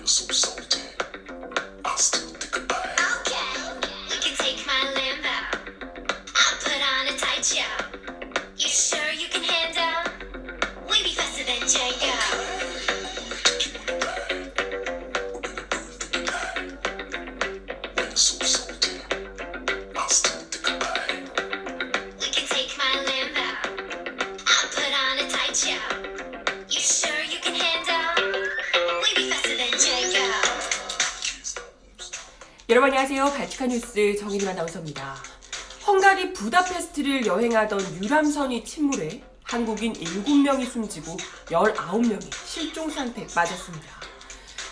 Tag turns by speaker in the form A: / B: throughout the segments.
A: You're so salty. I still think about it.
B: Okay, you can take my Lambo. I'll put on a tight show. You sure you can handle? We be faster than Django.
A: Take you on a ride. We're gonna do it for the night. When you're so salty, I still think about it.
B: We can take my Lambo. I'll put on a tight show. You sure you can handle? We be faster than Django.
C: 여러분 안녕하세요. 발칙한 뉴스 정일인 아나운서입니다. 헝가리 부다페스트를 여행하던 유람선이 침몰해 한국인 7명이 숨지고 19명이 실종 상태에 빠졌습니다.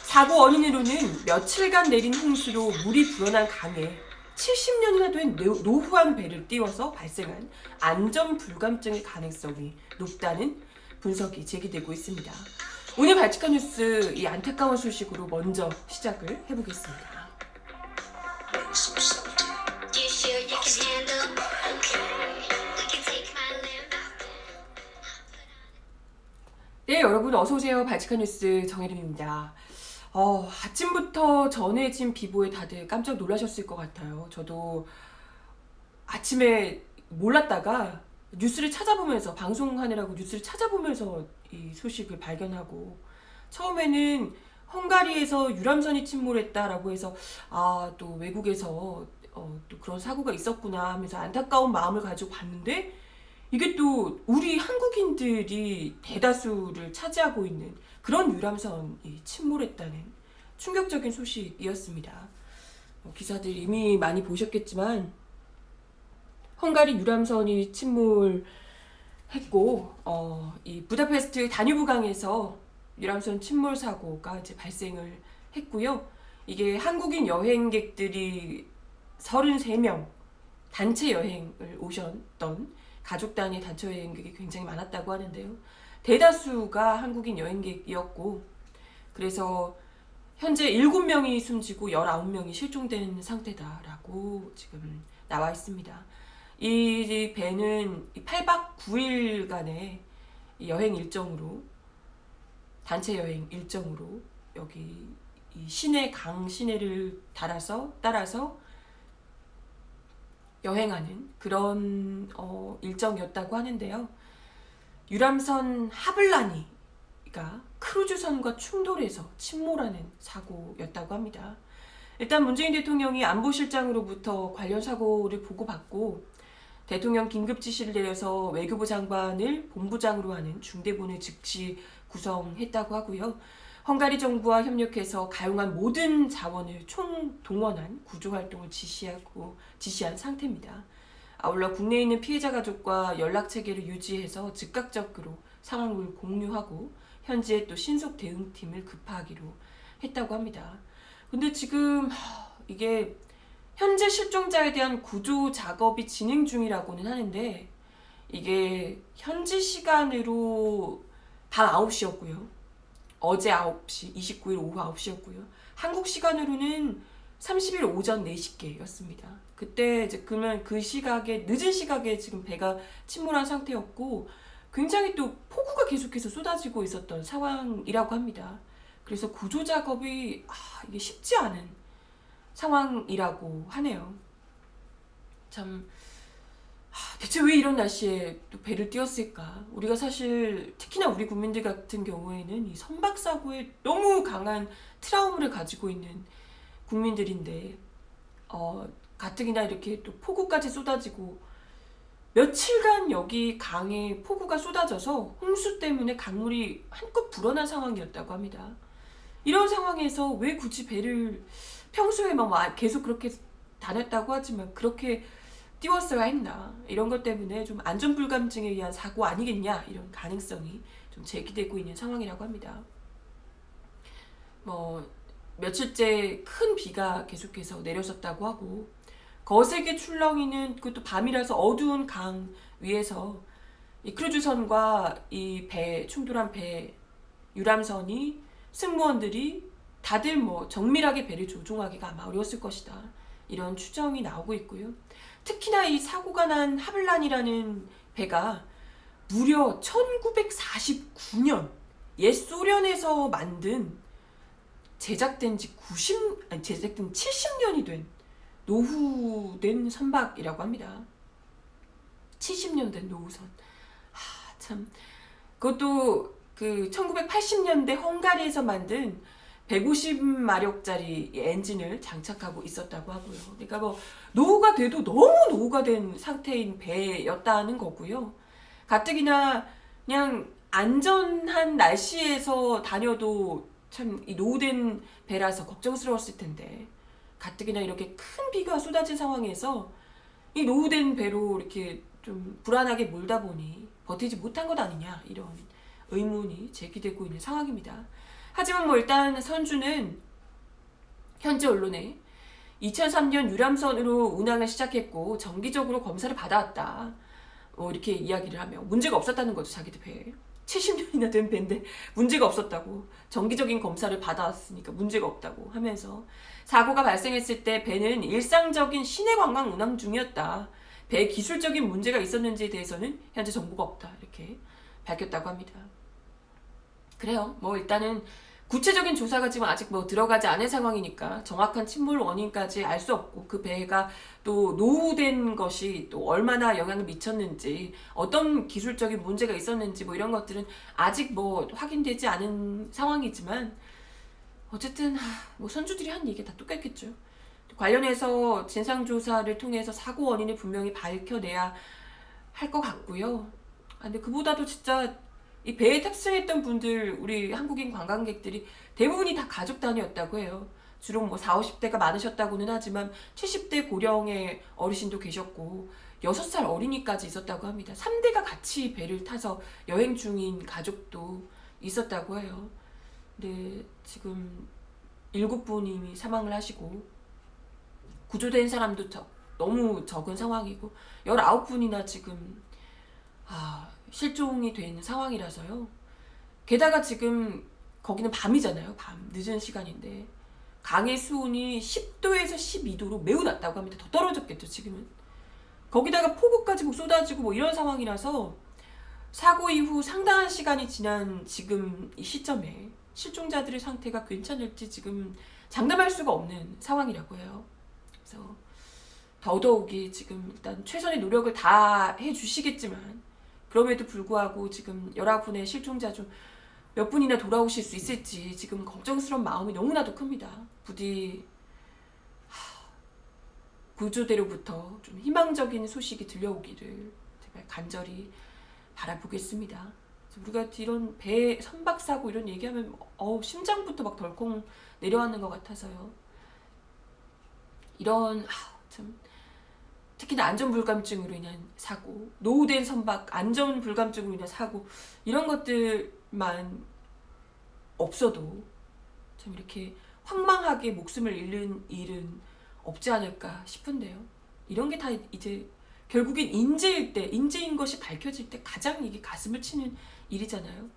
C: 사고 원인으로는 며칠간 내린 홍수로 물이 불어난 강에 70년이나 된 노후한 배를 띄워서 발생한 안전 불감증의 가능성이 높다는 분석이 제기되고 있습니다. 오늘 발칙한 뉴스 이 안타까운 소식으로 먼저 시작을 해보겠습니다.
A: When you're so salty,
B: You sure you can handle? Okay, we can take my Lambo.
C: 네, 여러분 어서 오세요. 발칙한 뉴스 정혜림입니다. 아침부터 전해진 비보에 다들 깜짝 놀라셨을 것 같아요. 저도 아침에 몰랐다가 뉴스를 찾아보면서 방송하느라고 뉴스를 찾아보면서 이 소식을 발견하고 처음에는 헝가리에서 유람선이 침몰했다라고 해서 또 외국에서 또 그런 사고가 있었구나 하면서 안타까운 마음을 가지고 봤는데 이게 또 우리 한국인들이 대다수를 차지하고 있는 그런 유람선이 침몰했다는 충격적인 소식이었습니다. 기사들 이미 많이 보셨겠지만 헝가리 유람선이 침몰했고 이 부다페스트 다뉴브강에서 유람선 침몰 사고가 이제 발생을 했고요. 이게 한국인 여행객들이 33명 단체 여행을 오셨던 가족 단위 단체 여행객이 굉장히 많았다고 하는데요. 대다수가 한국인 여행객이었고 그래서 현재 7명이 숨지고 19명이 실종된 상태다라고 지금 나와 있습니다. 이 배는 8박 9일간의 여행 일정으로 단체 여행 일정으로 여기 이 시내 강 시내를 따라서 여행하는 그런 일정이었다고 하는데요. 유람선 하블라니가 크루즈선과 충돌해서 침몰하는 사고였다고 합니다. 일단 문재인 대통령이 안보실장으로부터 관련 사고를 보고받고 대통령 긴급 지시를 내려서 외교부 장관을 본부장으로 하는 중대본을 즉시 구성했다고 하고요. 헝가리 정부와 협력해서 가용한 모든 자원을 총동원한 구조활동을 지시한 상태입니다. 아울러 국내에 있는 피해자 가족과 연락체계를 유지해서 즉각적으로 상황을 공유하고 현지에 또 신속 대응팀을 급파하기로 했다고 합니다. 근데 지금 이게 현재 실종자에 대한 구조 작업이 진행 중이라고는 하는데 이게 현지 시간으로 밤 9시였고요. 어제 9시, 29일 오후 9시였고요. 한국 시간으로는 30일 오전 4시께였습니다. 그때 이제 그러면 그 시각에 늦은 시각에 지금 배가 침몰한 상태였고 굉장히 또 폭우가 계속해서 쏟아지고 있었던 상황이라고 합니다. 그래서 구조 작업이 이게 쉽지 않은 상황이라고 하네요. 참 대체 왜 이런 날씨에 또 배를 띄웠을까? 우리가 사실 특히나 우리 국민들 같은 경우에는 이 선박 사고에 너무 강한 트라우마를 가지고 있는 국민들인데 가뜩이나 이렇게 또 폭우까지 쏟아지고 며칠간 여기 강에 폭우가 쏟아져서 홍수 때문에 강물이 한껏 불어난 상황이었다고 합니다. 이런 상황에서 왜 굳이 배를 평소에 막 계속 그렇게 다녔다고 하지만 그렇게 띄웠어야 했나 이런 것 때문에 좀 안전불감증에 의한 사고 아니겠냐 이런 가능성이 좀 제기되고 있는 상황이라고 합니다. 며칠째 큰 비가 계속해서 내렸었다고 하고 거세게 출렁이는 그것도 밤이라서 어두운 강 위에서 이 크루즈선과 이 배 충돌한 배 유람선이 승무원들이 다들 정밀하게 배를 조종하기가 아마 어려웠을 것이다 이런 추정이 나오고 있고요. 특히나 이 사고가 난 하블란이라는 배가 무려 1949년 옛 소련에서 만든 제작된 70년이 된 노후된 선박이라고 합니다. 70년 된 노후선. 참 그것도 그 1980년대 헝가리에서 만든 150마력짜리 엔진을 장착하고 있었다고 하고요. 그러니까 뭐 노후가 돼도 너무 노후가 된 상태인 배였다는 거고요. 가뜩이나 그냥 안전한 날씨에서 다녀도 참 이 노후된 배라서 걱정스러웠을 텐데, 가뜩이나 이렇게 큰 비가 쏟아진 상황에서 이 노후된 배로 이렇게 좀 불안하게 몰다 보니 버티지 못한 것 아니냐, 이런 의문이 제기되고 있는 상황입니다. 하지만 뭐 일단 선주는 현지 언론에 2003년 유람선으로 운항을 시작했고 정기적으로 검사를 받아왔다, 뭐 이렇게 이야기를 하며 문제가 없었다는 거죠. 자기들 배에 70년이나 된 배인데 문제가 없었다고, 정기적인 검사를 받아왔으니까 문제가 없다고 하면서 사고가 발생했을 때 배는 일상적인 시내 관광 운항 중이었다, 배 기술적인 문제가 있었는지에 대해서는 현재 정보가 없다, 이렇게 밝혔다고 합니다. 그래요. 뭐 일단은 구체적인 조사가 지금 아직 뭐 들어가지 않은 상황이니까 정확한 침몰 원인까지 알 수 없고, 그 배가 또 노후된 것이 또 얼마나 영향을 미쳤는지, 어떤 기술적인 문제가 있었는지 뭐 이런 것들은 아직 뭐 확인되지 않은 상황이지만, 어쨌든 뭐 선주들이 한 얘기 다 똑같겠죠. 관련해서 진상조사를 통해서 사고 원인을 분명히 밝혀내야 할 것 같고요. 근데 그보다도 진짜 이 배에 탑승했던 분들, 우리 한국인 관광객들이 대부분이 다 가족 단위였다고 해요. 주로 뭐 40, 50대가 많으셨다고는 하지만 70대 고령의 어르신도 계셨고 6살 어린이까지 있었다고 합니다. 3대가 같이 배를 타서 여행 중인 가족도 있었다고 해요. 근데 지금 7분이 이미 사망을 하시고 구조된 사람도 너무 적은 상황이고 19분이나 지금 실종이 된 상황이라서요. 게다가 지금 거기는 밤이잖아요. 밤 늦은 시간인데 강의 수온이 10도에서 12도로 매우 낮다고 합니다. 더 떨어졌겠죠 지금은. 거기다가 폭우까지 뭐 쏟아지고 뭐 이런 상황이라서 사고 이후 상당한 시간이 지난 지금 이 시점에 실종자들의 상태가 괜찮을지 지금 장담할 수가 없는 상황이라고 해요. 그래서 더더욱이 지금 일단 최선의 노력을 다 해주시겠지만, 그럼에도 불구하고 지금 19분의 실종자 중 몇 분이나 돌아오실 수 있을지 지금 걱정스러운 마음이 너무나도 큽니다. 부디 구조대로부터 좀 희망적인 소식이 들려오기를 제발 간절히 바라보겠습니다. 우리가 이런 배 선박사고 이런 얘기하면 심장부터 막 덜컹 내려앉는 것 같아서요. 이런 참 특히나 안전불감증으로 인한 사고, 노후된 선박 안전불감증으로 인한 사고, 이런 것들만 없어도 참 이렇게 황망하게 목숨을 잃는 일은 없지 않을까 싶은데요. 이런 게 다 이제 결국엔 인재인 것이 밝혀질 때 가장 이게 가슴을 치는 일이잖아요.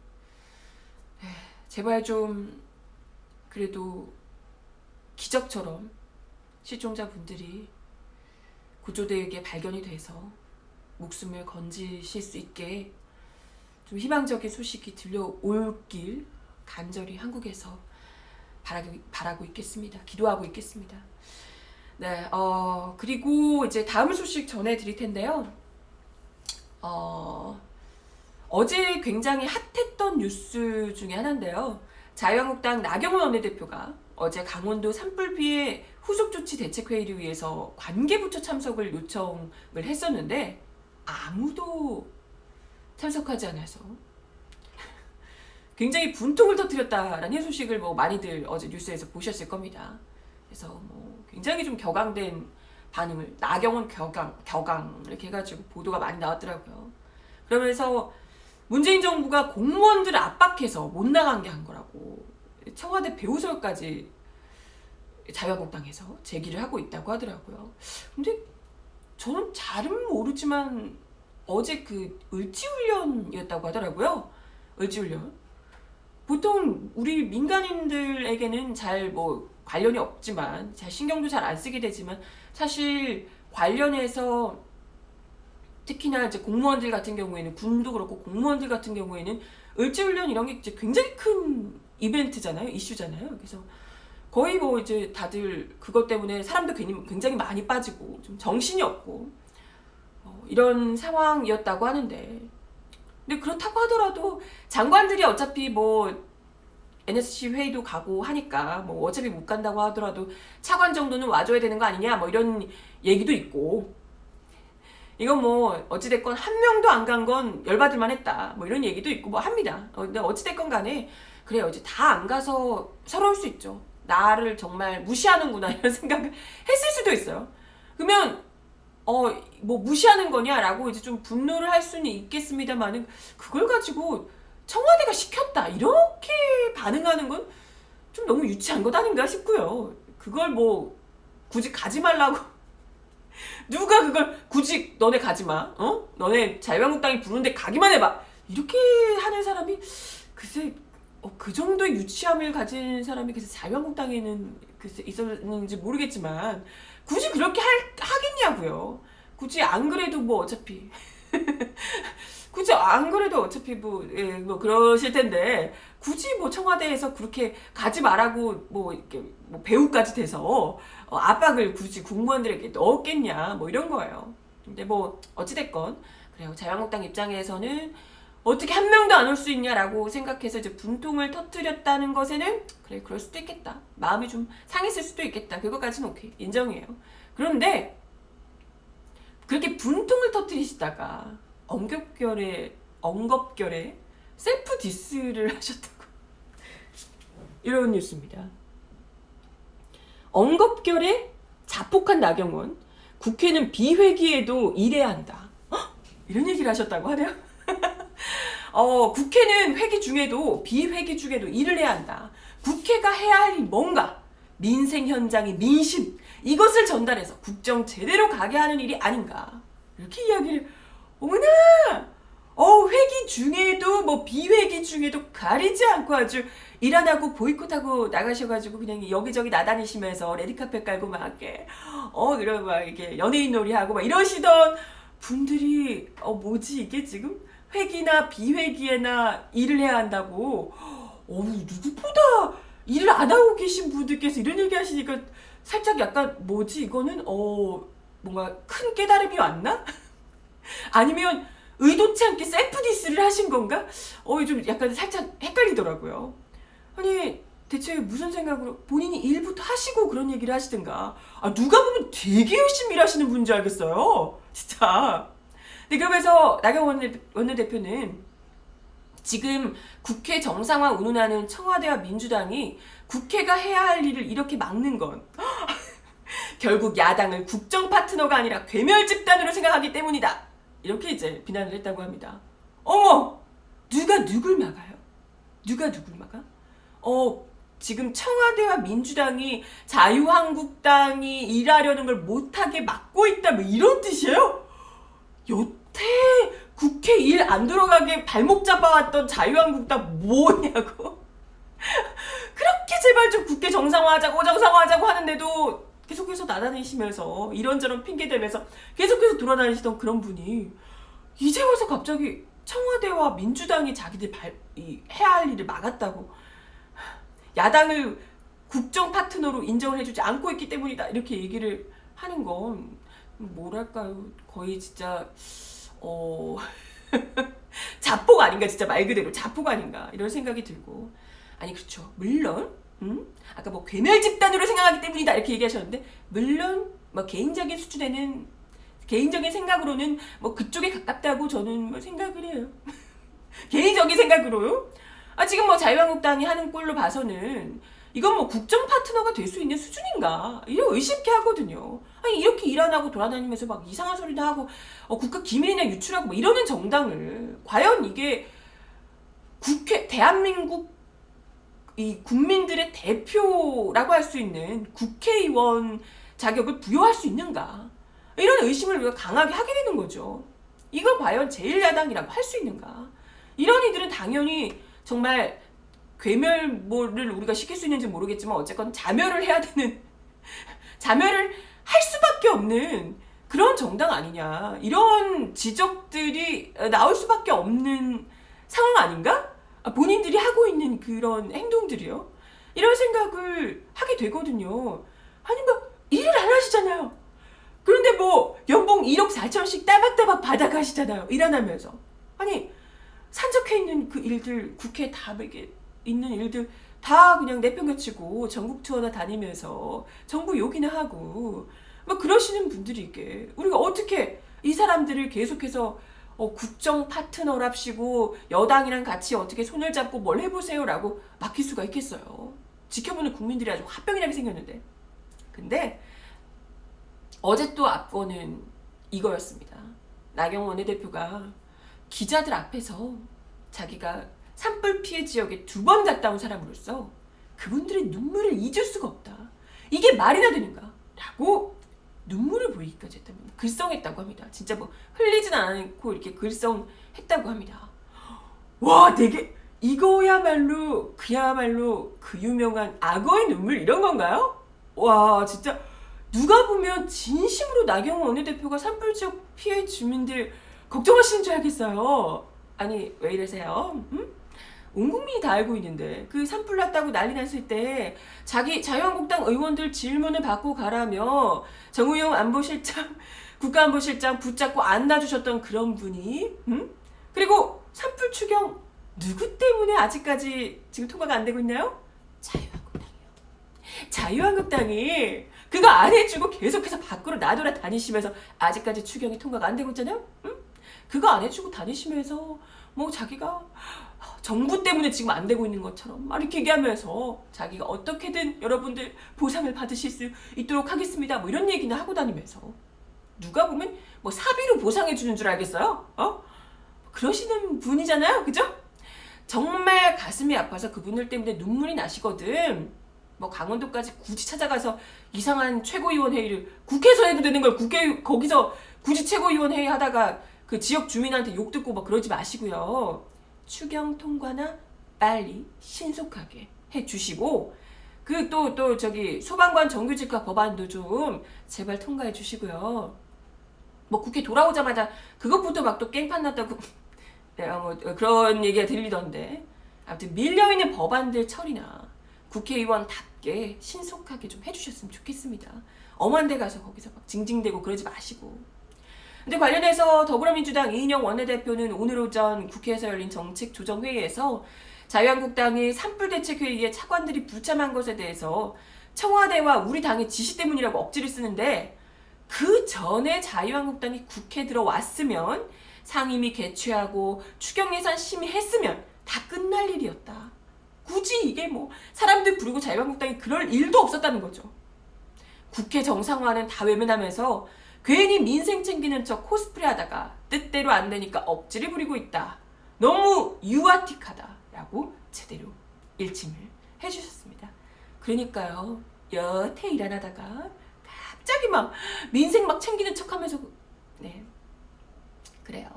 C: 제발 좀 그래도 기적처럼 실종자분들이 구조대에게 발견이 돼서 목숨을 건지실 수 있게 좀 희망적인 소식이 들려올길 간절히 한국에서 바라고 있겠습니다. 기도하고 있겠습니다. 네, 그리고 이제 다음 소식 전해드릴 텐데요. 어제 굉장히 핫했던 뉴스 중에 하나인데요. 자유한국당 나경원 원내대표가 어제 강원도 산불 피해 후속조치 대책회의를 위해서 관계부처 참석을 요청을 했었는데 아무도 참석하지 않아서 굉장히 분통을 터뜨렸다라는 소식을 뭐 많이들 어제 뉴스에서 보셨을 겁니다. 그래서 뭐 굉장히 좀 격앙된 반응을, 나경원 격앙 이렇게 해가지고 보도가 많이 나왔더라고요. 그러면서 문재인 정부가 공무원들을 압박해서 못 나가게 한 거라고 청와대 배우설까지 자유한국당에서 제기를 하고 있다고 하더라고요. 근데 저는 잘은 모르지만 어제 그 을지훈련이었다고 하더라고요. 을지훈련. 보통 우리 민간인들에게는 잘 뭐 관련이 없지만, 잘 신경도 잘 안 쓰게 되지만, 사실 관련해서 특히나 이제 공무원들 같은 경우에는, 군도 그렇고 공무원들 같은 경우에는 을지훈련 이런 게 이제 굉장히 큰 이벤트잖아요. 이슈잖아요. 그래서 거의 뭐 이제 다들 그것 때문에 사람도 굉장히 많이 빠지고 좀 정신이 없고 이런 상황이었다고 하는데, 근데 그렇다고 하더라도 장관들이 어차피 뭐 NSC 회의도 가고 하니까 뭐 어차피 못 간다고 하더라도 차관 정도는 와줘야 되는 거 아니냐 뭐 이런 얘기도 있고, 이건 뭐 어찌됐건 한 명도 안 간 건 열받을만 했다 뭐 이런 얘기도 있고 뭐 합니다. 근데 어찌됐건 간에 그래요. 이제 다 안 가서 서러울 수 있죠. 나를 정말 무시하는구나 이런 생각을 했을 수도 있어요. 그러면 뭐 무시하는 거냐라고 이제 좀 분노를 할 수는 있겠습니다만은, 그걸 가지고 청와대가 시켰다 이렇게 반응하는 건 좀 너무 유치한 것 아닌가 싶고요. 그걸 뭐 굳이 가지 말라고 누가 그걸 굳이 너네 가지 마, 너네 자유한국당이 부르는데 가기만 해봐 이렇게 하는 사람이 글쎄 그 정도의 유치함을 가진 사람이 글쎄 자유한국당에는 글쎄 있었는지 모르겠지만 굳이 그렇게 하겠냐고요. 굳이 안 그래도 뭐 어차피 굳이 안 그래도 어차피 뭐 그러실 텐데 굳이 뭐 청와대에서 그렇게 가지 말라고 뭐 이렇게 뭐 배우까지 돼서 압박을 굳이 국무원들에게 넣었겠냐 뭐 이런 거예요. 근데 뭐 어찌됐건 그래요. 자유한국당 입장에서는 어떻게 한 명도 안 올 수 있냐라고 생각해서 이제 분통을 터뜨렸다는 것에는 그래 그럴 수도 있겠다. 마음이 좀 상했을 수도 있겠다. 그거까지는 오케이 인정해요. 그런데 그렇게 분통을 터뜨리시다가 엉겁결에 셀프 디스를 하셨다고 이런 뉴스입니다. 엉겁결에 자폭한 나경원, 국회는 비회기에도 일해야 한다. 이런 얘기를 하셨다고 하네요. 국회는 회기 중에도 비회기 중에도 일을 해야 한다. 국회가 해야 할 일이 뭔가? 민생 현장의 민심, 이것을 전달해서 국정 제대로 가게 하는 일이 아닌가. 이렇게 이야기를, 어머나! 회기 중에도 뭐 비회기 중에도 가리지 않고 아주 일 안 하고 보이콧하고 나가셔가지고 그냥 여기저기 나다니시면서 레드카펫 깔고 막 이렇게 그리고 막 이게 연예인 놀이하고 막 이러시던 분들이 뭐지 이게 지금 회기나 비회기에나 일을 해야 한다고 누구보다 일을 안 하고 계신 분들께서 이런 얘기 하시니까 살짝 약간 뭐지 이거는 뭔가 큰 깨달음이 왔나? 아니면 의도치 않게 셀프 디스를 하신 건가? 좀 약간 살짝 헷갈리더라고요. 아니 대체 무슨 생각으로 본인이 일부터 하시고 그런 얘기를 하시든가. 누가 보면 되게 열심히 일하시는 분인 줄 알겠어요. 진짜. 근데 그러면서 나경원 원내대표는 지금 국회 정상화 운운하는 청와대와 민주당이 국회가 해야 할 일을 이렇게 막는 건 결국 야당을 국정 파트너가 아니라 괴멸 집단으로 생각하기 때문이다. 이렇게 이제 비난을 했다고 합니다. 어머! 누가 누굴 막아요? 누가 누굴 막아? 지금 청와대와 민주당이 자유한국당이 일하려는 걸 못하게 막고 있다 뭐 이런 뜻이에요? 여태 국회 일 안 들어가게 발목 잡아왔던 자유한국당 뭐냐고. 그렇게 제발 좀 국회 정상화하자고 하는데도 계속해서 나다니시면서 이런저런 핑계대면서 계속해서 돌아다니시던 그런 분이 이제 와서 갑자기 청와대와 민주당이 자기들 해야 할 일을 막았다고, 야당을 국정 파트너로 인정을 해주지 않고 있기 때문이다 이렇게 얘기를 하는 건 뭐랄까요, 거의 진짜 자폭 아닌가, 진짜 말 그대로 자폭 아닌가 이런 생각이 들고. 아니 그렇죠, 물론 아까 뭐 괴멸 집단으로 생각하기 때문이다 이렇게 얘기하셨는데, 물론 뭐 개인적인 수준에는, 개인적인 생각으로는 뭐 그쪽에 가깝다고 저는 뭐 생각을 해요. 개인적인 생각으로요. 지금 뭐 자유한국당이 하는 꼴로 봐서는 이건 뭐 국정 파트너가 될 수 있는 수준인가 이런 의심케 하거든요. 아니 이렇게 일 안 하고 돌아다니면서 막 이상한 소리도 하고 국가 기밀이나 유출하고 뭐 이러는 정당을 과연 이게 국회, 대한민국 이 국민들의 대표라고 할 수 있는 국회의원 자격을 부여할 수 있는가, 이런 의심을 우리가 강하게 하게 되는 거죠. 이걸 과연 제1야당이라고 할 수 있는가. 이런 이들은 당연히 정말 괴멸을 우리가 시킬 수 있는지 모르겠지만 어쨌건 자멸을 해야 되는, 자멸을 할 수밖에 없는 그런 정당 아니냐, 이런 지적들이 나올 수밖에 없는 상황 아닌가? 본인들이 하고 있는 그런 행동들이요. 이런 생각을 하게 되거든요. 아니 뭐 일을 안 하시잖아요. 그런데 뭐 연봉 1억 4천씩 따박따박 받아가시잖아요. 일 안 하면서. 아니 산적해 있는 그 일들, 국회에 다 이렇게 있는 일들 다 그냥 내팽개치고 전국 투어나 다니면서 정부 욕이나 하고 뭐 그러시는 분들이게 우리가 어떻게 이 사람들을 계속해서 국정 파트너랍시고 여당이랑 같이 어떻게 손을 잡고 뭘 해보세요라고 맡길 수가 있겠어요. 지켜보는 국민들이 아주 화병이나게 생겼는데. 근데 어제 또 앞거는 이거였습니다. 나경원 원내대표가 기자들 앞에서 자기가 산불 피해 지역에 2번 갔다 온 사람으로서 그분들의 눈물을 잊을 수가 없다. 이게 말이나 되는가? 라고 눈물을 보이기까지 했다면 글썽했다고 합니다. 진짜 뭐 흘리진 않고 이렇게 글썽했다고 합니다. 와, 되게 이거야말로 그야말로 그 유명한 악어의 눈물 이런 건가요? 와, 진짜 누가 보면 진심으로 나경원 원내대표가 산불 지역 피해 주민들 걱정하시는 줄 알겠어요. 아니 왜 이러세요? 응? 온 국민이 다 알고 있는데 그 산불 났다고 난리 났을 때 자기 자유한국당 의원들 질문을 받고 가라며 정의용 안보실장, 국가안보실장 붙잡고 안 놔주셨던 그런 분이, 응? 그리고 산불 추경 누구 때문에 아직까지 지금 통과가 안 되고 있나요? 자유한국당이요. 자유한국당이 그거 안 해주고 계속해서 밖으로 나돌아 다니시면서 아직까지 추경이 통과가 안 되고 있잖아요? 응? 그거 안 해주고 다니시면서 뭐 자기가 정부 때문에 지금 안 되고 있는 것처럼 막 이렇게 얘기하면서 자기가 어떻게든 여러분들 보상을 받으실 수 있도록 하겠습니다. 뭐 이런 얘기나 하고 다니면서 누가 보면 뭐 사비로 보상해 주는 줄 알겠어요? 그러시는 분이잖아요. 그죠? 정말 가슴이 아파서 그분들 때문에 눈물이 나시거든. 뭐 강원도까지 굳이 찾아가서 이상한 최고위원 회의를 국회에서 해도 되는 걸 거기서 굳이 최고위원 회의 하다가 그 지역 주민한테 욕 듣고 막 그러지 마시고요. 추경 통과나 빨리 신속하게 해주시고 그 또 저기 소방관 정규직화 법안도 좀 제발 통과해 주시고요. 뭐 국회 돌아오자마자 그것부터 막 또 깽판 났다고 뭐 그런 얘기가 들리던데 아무튼 밀려있는 법안들 처리나 국회의원답게 신속하게 좀 해주셨으면 좋겠습니다. 엄한 데 가서 거기서 막 징징대고 그러지 마시고. 근데 관련해서 더불어민주당 이인영 원내대표는 오늘 오전 국회에서 열린 정책조정회의에서 자유한국당이 산불대책회의에 차관들이 불참한 것에 대해서 청와대와 우리 당의 지시 때문이라고 억지를 쓰는데 그 전에 자유한국당이 국회에 들어왔으면 상임위 개최하고 추경예산 심의했으면 다 끝날 일이었다. 굳이 이게 뭐 사람들 부르고 자유한국당이 그럴 일도 없었다는 거죠. 국회 정상화는 다 외면하면서 괜히 민생 챙기는 척 코스프레 하다가 뜻대로 안 되니까 억지를 부리고 있다. 너무 유아틱하다. 라고 제대로 일침을 해주셨습니다. 그러니까요. 여태 일 안 하다가 갑자기 막 민생 막 챙기는 척 하면서 네. 그래요.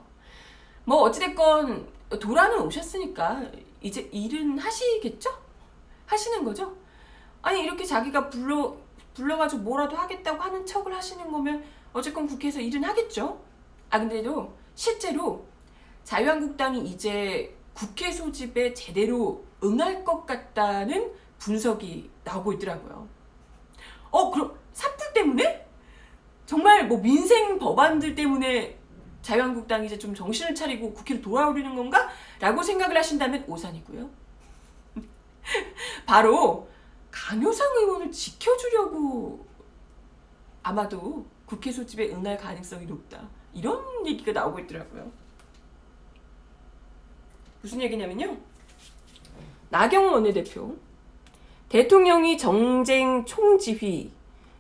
C: 뭐 어찌됐건 도라는 오셨으니까 이제 일은 하시겠죠? 하시는 거죠? 아니 이렇게 자기가 불러가지고 뭐라도 하겠다고 하는 척을 하시는 거면 어쨌건 국회에서 일은 하겠죠? 근데도 실제로 자유한국당이 이제 국회 소집에 제대로 응할 것 같다는 분석이 나오고 있더라고요. 그럼 산불 때문에? 정말 뭐 민생 법안들 때문에 자유한국당이 이제 좀 정신을 차리고 국회로 돌아오려는 건가? 라고 생각을 하신다면 오산이고요. 바로 강효상 의원을 지켜주려고 아마도 국회 소집에 응할 가능성이 높다. 이런 얘기가 나오고 있더라고요. 무슨 얘기냐면요. 나경원 원내대표 대통령이 정쟁 총지휘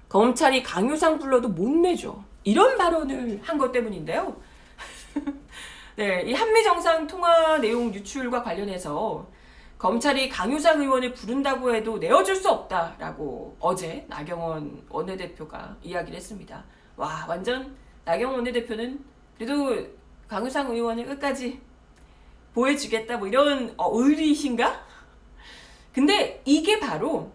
C: 검찰이 강효상 불러도 못 내죠. 이런 발언을 한 것 때문인데요. 네, 이 한미정상 통화 내용 유출과 관련해서 검찰이 강효상 의원을 부른다고 해도 내어줄 수 없다라고 어제 나경원 원내대표가 이야기를 했습니다. 와, 완전 나경원 원내대표는 그래도 강효상 의원을 끝까지 보여주겠다 뭐 이런 의리신가? 근데 이게 바로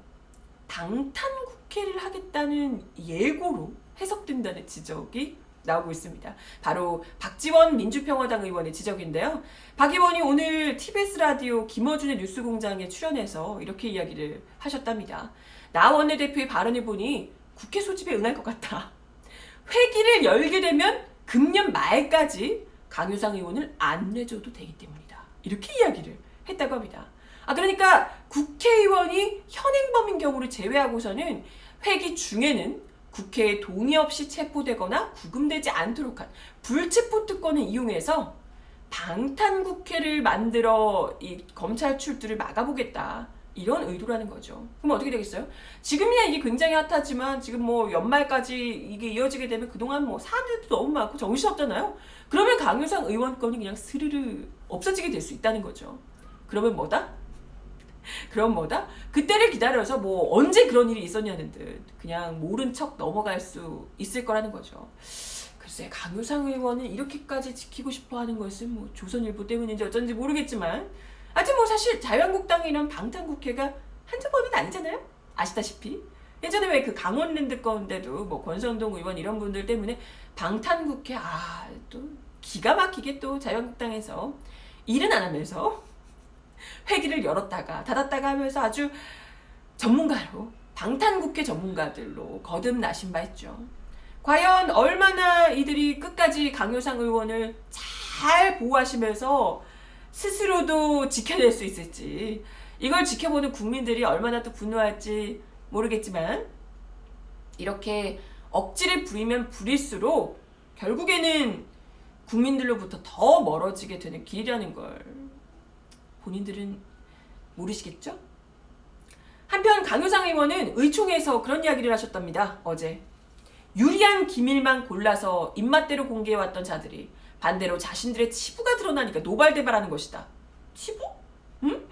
C: 방탄 국회를 하겠다는 예고로 해석된다는 지적이 나오고 있습니다. 바로 박지원 민주평화당 의원의 지적인데요. 박 의원이 오늘 TBS 라디오 김어준의 뉴스공장에 출연해서 이렇게 이야기를 하셨답니다. 나 원내대표의 발언을 보니 국회 소집에 응할 것 같다. 회기를 열게 되면 금년 말까지 강효상 의원을 안 내줘도 되기 때문이다. 이렇게 이야기를 했다고 합니다. 그러니까 국회의원이 현행범인 경우를 제외하고서는 회기 중에는 국회에 동의 없이 체포되거나 구금되지 않도록 한 불체포 특권을 이용해서 방탄국회를 만들어 이 검찰 출두를 막아보겠다. 이런 의도라는 거죠. 그럼 어떻게 되겠어요? 지금이야 이게 굉장히 핫하지만 지금 뭐 연말까지 이게 이어지게 되면 그동안 뭐 사람들도 너무 많고 정신없잖아요. 그러면 강효상 의원권이 그냥 스르르 없어지게 될 수 있다는 거죠. 그러면 뭐다? 그때를 기다려서 뭐 언제 그런 일이 있었냐는 듯 그냥 모른 척 넘어갈 수 있을 거라는 거죠. 글쎄 강효상 의원은 이렇게까지 지키고 싶어하는 것은 뭐 조선일보 때문인지 어쩐지 모르겠지만 하여튼 뭐 사실 자유한국당이란 방탄국회가 한두 번은 아니잖아요. 아시다시피 예전에 왜 그 강원랜드 건데도 뭐 권선동 의원 이런 분들 때문에 방탄국회 또 기가 막히게 또 자유한국당에서 일은 안 하면서 회기를 열었다가 닫았다가 하면서 아주 전문가로 방탄국회 전문가들로 거듭나신 바 있죠. 과연 얼마나 이들이 끝까지 강효상 의원을 잘 보호하시면서 스스로도 지켜낼 수 있을지 이걸 지켜보는 국민들이 얼마나 또 분노할지 모르겠지만 이렇게 억지를 부리면 부릴수록 결국에는 국민들로부터 더 멀어지게 되는 길이라는 걸 본인들은 모르시겠죠? 한편 강효상 의원은 의총에서 그런 이야기를 하셨답니다. 어제 유리한 기밀만 골라서 입맛대로 공개해왔던 자들이 반대로 자신들의 치부가 드러나니까 노발대발하는 것이다. 치부? 응?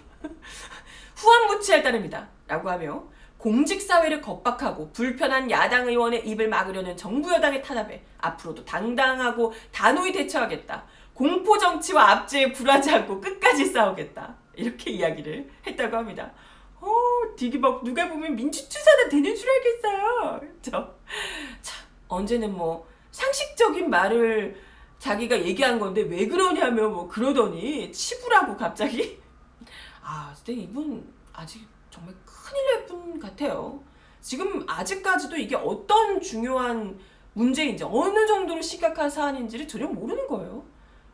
C: 후한무치할 따름이다. 라고 하며 공직사회를 겁박하고 불편한 야당 의원의 입을 막으려는 정부 여당의 탄압에 앞으로도 당당하고 단호히 대처하겠다. 공포정치와 압제에 굴하지 않고 끝까지 싸우겠다. 이렇게 이야기를 했다고 합니다. 되게 막 누가 보면 민주투사나 되는 줄 알겠어요. 그렇죠? 참 언제는 뭐 상식적인 말을 자기가 얘기한 건데 왜 그러냐면 뭐 그러더니 치부라고 갑자기. 근데 이분 아직 정말 큰일 날 분 같아요. 지금 아직까지도 이게 어떤 중요한 문제인지 어느 정도로 심각한 사안인지를 전혀 모르는 거예요.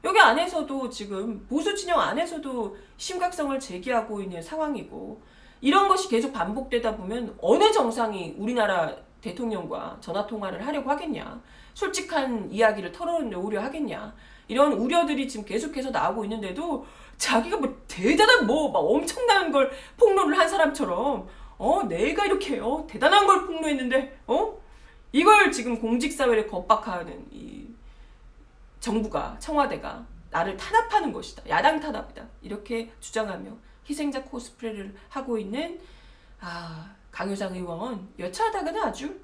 C: 여기 안에서도 지금 보수 진영 안에서도 심각성을 제기하고 있는 상황이고 이런 것이 계속 반복되다 보면 어느 정상이 우리나라 대통령과 전화통화를 하려고 하겠냐, 솔직한 이야기를 털어놓으려 하겠냐, 이런 우려들이 지금 계속해서 나오고 있는데도 자기가 뭐 대단한 막 엄청난 걸 폭로를 한 사람처럼 내가 이렇게 대단한 걸 폭로했는데 이걸 지금 공직사회를 겁박하는 이 정부가, 청와대가 나를 탄압하는 것이다. 야당 탄압이다. 이렇게 주장하며 희생자 코스프레를 하고 있는 강효상 의원 여차하다가는 아주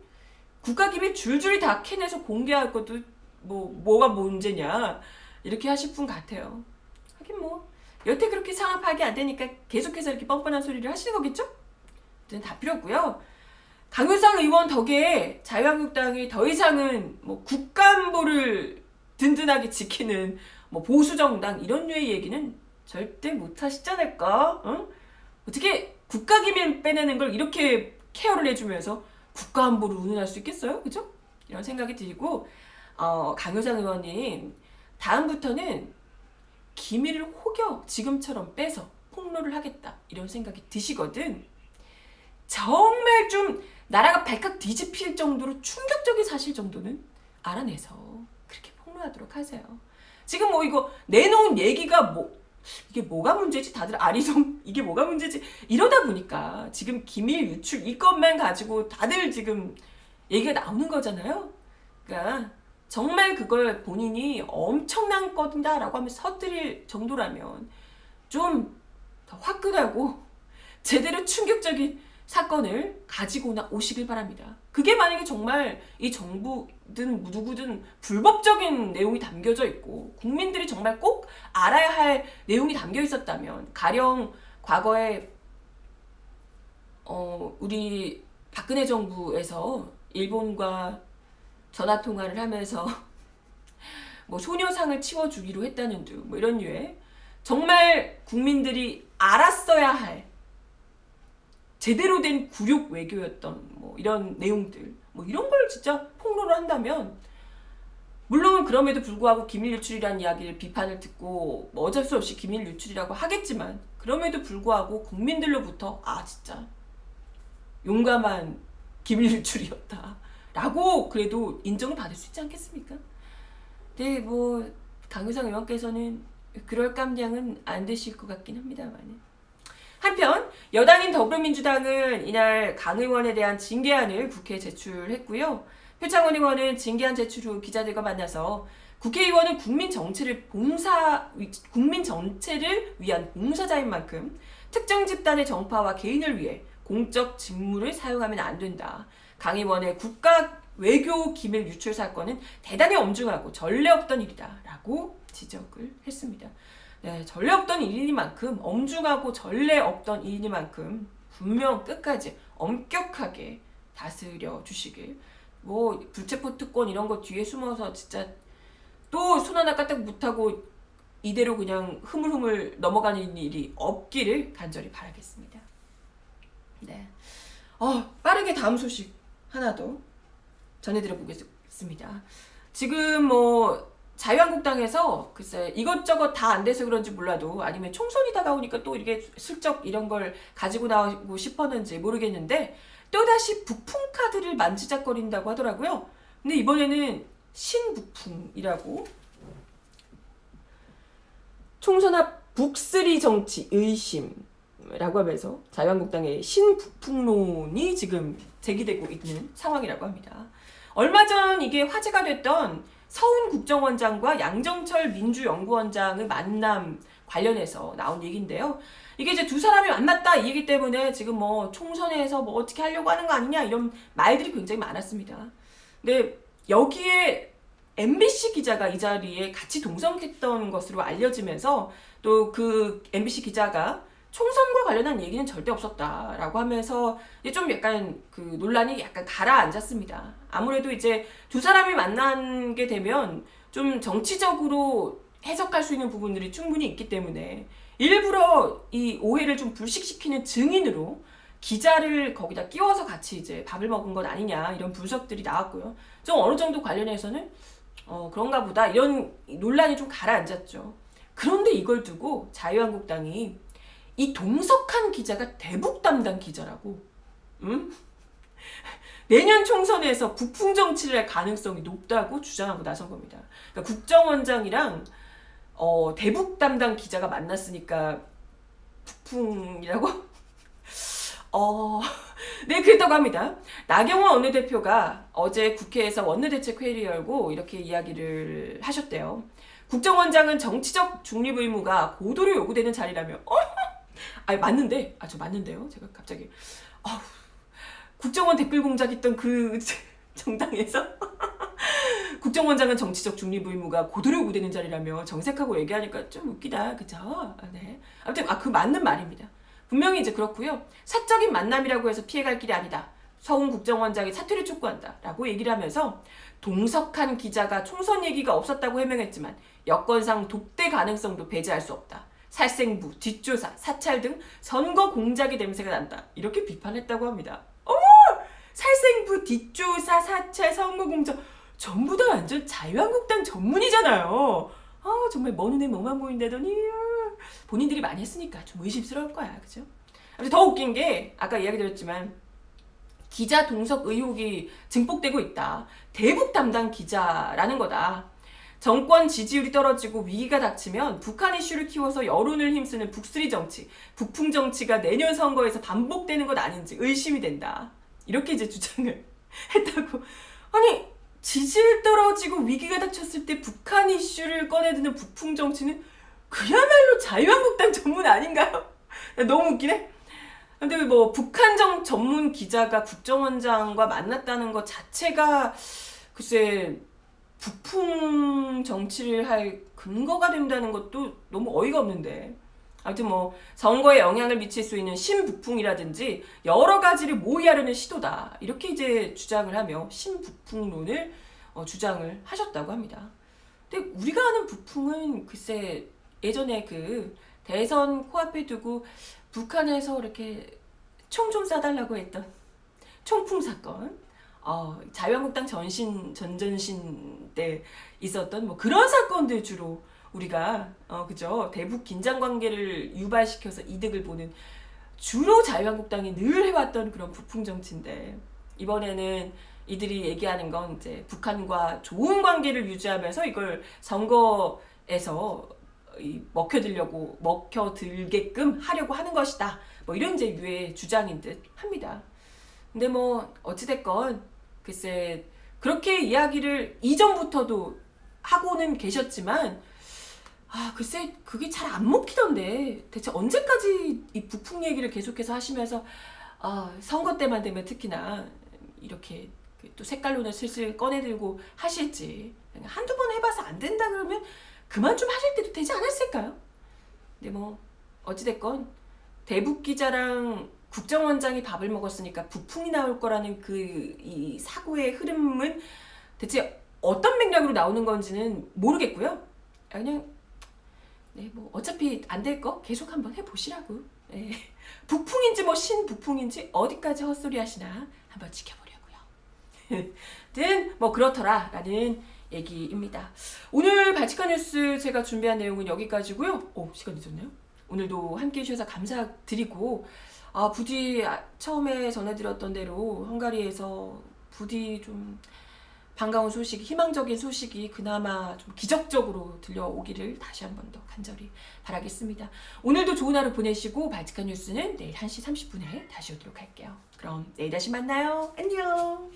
C: 국가기밀 줄줄이 다 캐내서 공개할 것도 뭐가 문제냐 이렇게 하실 분 같아요. 하긴 뭐 여태 그렇게 상황 파악이 안 되니까 계속해서 이렇게 뻔뻔한 소리를 하시는 거겠죠? 다 필요 없고요. 강효상 의원 덕에 자유한국당이 더 이상은 뭐 국가안보를 든든하게 지키는 뭐 보수정당 이런 류의 얘기는 절대 못 하시지 않을까? 어떻게 국가기밀 빼내는 걸 이렇게 케어를 해주면서 국가안보를 운운할 수 있겠어요? 그죠? 이런 생각이 들고 강효상 의원님 다음부터는 기밀을 혹여 지금처럼 빼서 폭로를 하겠다 이런 생각이 드시거든 정말 좀 나라가 발칵 뒤집힐 정도로 충격적인 사실 정도는 알아내서 그렇게 폭로하도록 하세요. 지금 뭐 이거 내놓은 얘기가 이게 뭐가 문제지? 다들 아리송 이게 뭐가 문제지? 이러다 보니까 지금 기밀 유출 이것만 가지고 다들 지금 얘기가 나오는 거잖아요. 그러니까 정말 그걸 본인이 엄청난 거다라고 하면서 서두를 정도라면 좀 더 화끈하고 제대로 충격적인 사건을 가지고 오시길 바랍니다. 그게 만약에 정말 이 정부든 누구든 불법적인 내용이 담겨져 있고 국민들이 정말 꼭 알아야 할 내용이 담겨 있었다면 가령 과거에 우리 박근혜 정부에서 일본과 전화통화를 하면서 뭐 소녀상을 치워주기로 했다는 둥, 뭐 이런 류의 정말 국민들이 알았어야 할 제대로 된 굴욕 외교였던 뭐 이런 내용들, 뭐 이런 걸 진짜 폭로를 한다면, 물론 그럼에도 불구하고 기밀 유출이라는 이야기를 비판을 듣고 뭐 어쩔 수 없이 기밀 유출이라고 하겠지만, 그럼에도 불구하고 국민들로부터 진짜 용감한 기밀 유출이었다 라고 그래도 인정을 받을 수 있지 않겠습니까? 근데 뭐 강효상 의원께서는 그럴 깜냥은 안 되실 것 같긴 합니다만, 한편 여당인 더불어민주당은 이날 강 의원에 대한 징계안을 국회에 제출했고요. 표창원 의원은 징계안 제출 후 기자들과 만나서 국회의원은 국민 전체를 위한 봉사자인 만큼 특정 집단의 정파와 개인을 위해 공적 직무를 사용하면 안 된다. 강 의원의 국가 외교 기밀 유출 사건은 대단히 엄중하고 전례 없던 일이다 라고 지적을 했습니다. 네, 전례 없던 일이니만큼, 엄중하고 전례 없던 일이니만큼 분명 끝까지 엄격하게 다스려 주시길, 뭐 불체포 특권 이런 거 뒤에 숨어서 진짜 또 손 하나 까딱 못하고 이대로 그냥 흐물흐물 넘어가는 일이 없기를 간절히 바라겠습니다. 네, 빠르게 다음 소식 하나 더 전해드려 보겠습니다. 지금 뭐 자유한국당에서 글쎄 이것저것 다 안 돼서 그런지 몰라도, 아니면 총선이 다가오니까 또 이렇게 슬쩍 이런 걸 가지고 나오고 싶었는지 모르겠는데, 또다시 북풍 카드를 만지작거린다고 하더라고요. 근데 이번에는 신북풍이라고, 총선 앞 북쓰리 정치 의심라고 하면서 자유한국당의 신북풍론이 지금 제기되고 있는 상황이라고 합니다. 얼마 전 이게 화제가 됐던 서훈 국정원장과 양정철 민주연구원장의 만남 관련해서 나온 얘기인데요. 이게 이제 두 사람이 만났다 이 얘기 때문에 지금 뭐 총선에서 뭐 어떻게 하려고 하는 거 아니냐 이런 말들이 굉장히 많았습니다. 근데 여기에 MBC 기자가 이 자리에 같이 동석했던 것으로 알려지면서, 또 그 MBC 기자가 총선과 관련한 얘기는 절대 없었다라고 하면서 이제 좀 약간 그 논란이 약간 가라앉았습니다. 아무래도 이제 두 사람이 만나게 되면 좀 정치적으로 해석할 수 있는 부분들이 충분히 있기 때문에 일부러 이 오해를 좀 불식시키는 증인으로 기자를 거기다 끼워서 같이 이제 밥을 먹은 것 아니냐 이런 분석들이 나왔고요. 좀 어느 정도 관련해서는 그런가 보다 이런 논란이 좀 가라앉았죠. 그런데 이걸 두고 자유한국당이 이 동석한 기자가 대북 담당 기자라고, 내년 총선에서 북풍 정치를 할 가능성이 높다고 주장하고 나선 겁니다. 그러니까 국정원장이랑 대북 담당 기자가 만났으니까 북풍이라고? 네, 그랬다고 합니다. 나경원 원내대표가 어제 국회에서 원내대책회의를 열고 이렇게 이야기를 하셨대요. 국정원장은 정치적 중립 의무가 고도로 요구되는 자리라며. 맞는데, 저 맞는데요. 제가 갑자기 국정원 댓글 공작했던 그 정당에서 국정원장은 정치적 중립 의무가 고도로 요구되는 자리라며 정색하고 얘기하니까 좀 웃기다, 그죠? 네. 아무튼 그 맞는 말입니다. 분명히 이제 그렇고요. 사적인 만남이라고 해서 피해갈 길이 아니다. 서훈 국정원장이 사퇴를 촉구한다라고 얘기를 하면서, 동석한 기자가 총선 얘기가 없었다고 해명했지만 여건상 독대 가능성도 배제할 수 없다. 살생부, 뒷조사, 사찰 등 선거 공작의 냄새가 난다. 이렇게 비판했다고 합니다. 어머! 살생부, 뒷조사, 사찰, 선거 공작 전부 다 완전 자유한국당 전문이잖아요. 정말 먼 눈에 뭐만 보인다더니 본인들이 많이 했으니까 좀 의심스러울 거야. 그죠? 아무튼 더 웃긴 게 아까 이야기 드렸지만 기자 동석 의혹이 증폭되고 있다. 대북 담당 기자라는 거다. 정권 지지율이 떨어지고 위기가 닥치면 북한 이슈를 키워서 여론을 힘쓰는 북쓰리 정치, 북풍 정치가 내년 선거에서 반복되는 것 아닌지 의심이 된다. 이렇게 이제 주장을 했다고. 아니, 지지율 떨어지고 위기가 닥쳤을 때 북한 이슈를 꺼내드는 북풍 정치는 그야말로 자유한국당 전문 아닌가요? 너무 웃기네. 근데 뭐 북한 전문 기자가 국정원장과 만났다는 것 자체가 글쎄 북풍 정치를 할 근거가 된다는 것도 너무 어이가 없는데, 아무튼 뭐 선거에 영향을 미칠 수 있는 신북풍이라든지 여러 가지를 모의하려는 시도다, 이렇게 이제 주장을 하며 신북풍론을 주장을 하셨다고 합니다. 근데 우리가 아는 북풍은 글쎄 예전에 그 대선 코앞에 두고 북한에서 이렇게 총 좀 쏴달라고 했던 총풍 사건, 자유한국당 전전신 때 있었던 뭐 그런 사건들 주로 우리가 그죠, 대북 긴장 관계를 유발시켜서 이득을 보는 주로 자유한국당이 늘 해왔던 그런 북풍 정치인데, 이번에는 이들이 얘기하는 건 이제 북한과 좋은 관계를 유지하면서 이걸 선거에서 먹혀들게끔 하려고 하는 것이다. 뭐 이런 이제 유의 주장인 듯 합니다. 근데 뭐 어찌됐건 글쎄 그렇게 이야기를 이전부터도 하고는 계셨지만 글쎄 그게 잘 안 먹히던데 대체 언제까지 이 북풍 얘기를 계속해서 하시면서 선거 때만 되면 특히나 이렇게 또 색깔론을 슬슬 꺼내들고 하실지, 한두 번 해봐서 안 된다 그러면 그만 좀 하실 때도 되지 않았을까요? 근데 뭐 어찌됐건 대북 기자랑 국정원장이 밥을 먹었으니까 북풍이 나올 거라는 이 사고의 흐름은 대체 어떤 맥락으로 나오는 건지는 모르겠고요. 그냥 뭐 어차피 안 될 거 계속 한번 해보시라고. 북풍인지 뭐 신북풍인지 어디까지 헛소리 하시나 한번 지켜보려고요. 든 뭐 그렇더라라는 얘기입니다. 오늘 발칙한 뉴스 제가 준비한 내용은 여기까지고요. 시간 늦었네요. 오늘도 함께 해주셔서 감사드리고, 부디 처음에 전해드렸던 대로 헝가리에서 부디 좀 반가운 소식, 희망적인 소식이 그나마 좀 기적적으로 들려오기를 다시 한 번 더 간절히 바라겠습니다. 오늘도 좋은 하루 보내시고, 발칙한 뉴스는 내일 1시 30분에 다시 오도록 할게요. 그럼 내일 다시 만나요. 안녕.